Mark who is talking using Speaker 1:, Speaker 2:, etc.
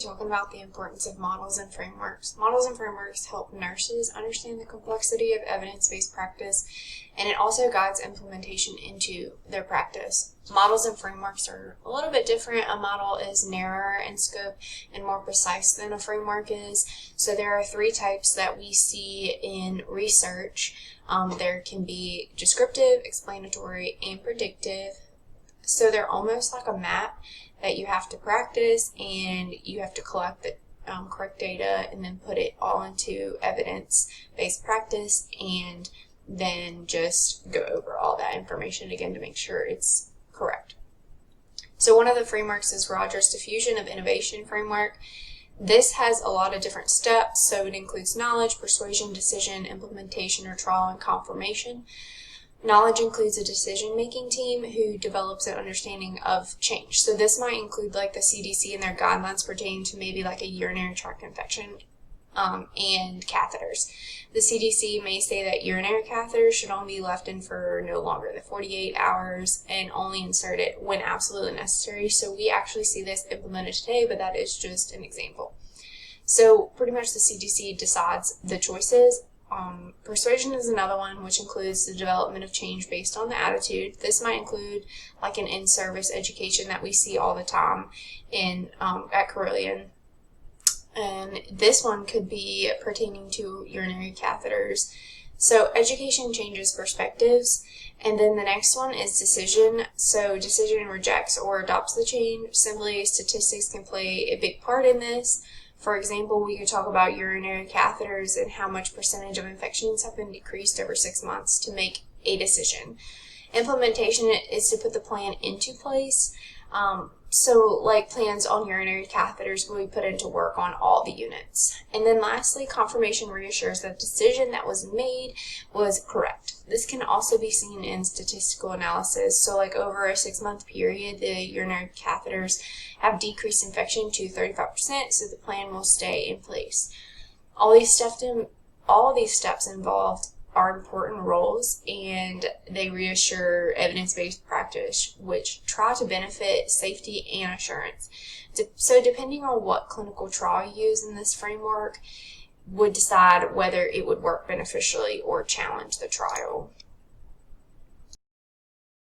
Speaker 1: Talking about the importance of models and frameworks. Models and frameworks help nurses understand the complexity of evidence-based practice, and it also guides implementation into their practice. Models and frameworks are a little bit different. A model is narrower in scope and more precise than a framework is. So there are three types that we see in research. There can be descriptive, explanatory, and predictive. So they're almost like a map that you have to practice, and you have to collect the correct data and then put it all into evidence-based practice, and then just go over all that information again to make sure it's correct. So one of the frameworks is Rogers Diffusion of Innovation Framework. This has a lot of different steps, so it includes knowledge, persuasion, decision, implementation, or trial and confirmation. Knowledge includes a decision-making team who develops an understanding of change. So this might include like the CDC and their guidelines pertaining to maybe like a urinary tract infection and catheters. The CDC may say that urinary catheters should only be left in for no longer than 48 hours and only insert it when absolutely necessary. So we actually see this implemented today, but that is just an example. So pretty much the CDC decides the choices. Persuasion is another one, which includes the development of change based on the attitude. This might include like an in-service education that we see all the time at Carilion. And this one could be pertaining to urinary catheters. So education changes perspectives. And then the next one is decision. So decision rejects or adopts the change. Simply, statistics can play a big part in this. For example, we could talk about urinary catheters and how much percentage of infections have been decreased over 6 months to make a decision. Implementation is to put the plan into place. So like plans on urinary catheters will be put into work on all the units. And then lastly, confirmation reassures that the decision that was made was correct. This can also be seen in statistical analysis. So like over a 6-month period, the urinary catheters have decreased infection to 35%, so the plan will stay in place. All these steps involved are important roles, and they reassure evidence-based practice, which try to benefit safety and assurance. So depending on what clinical trial you use in this framework would decide whether it would work beneficially or challenge the trial.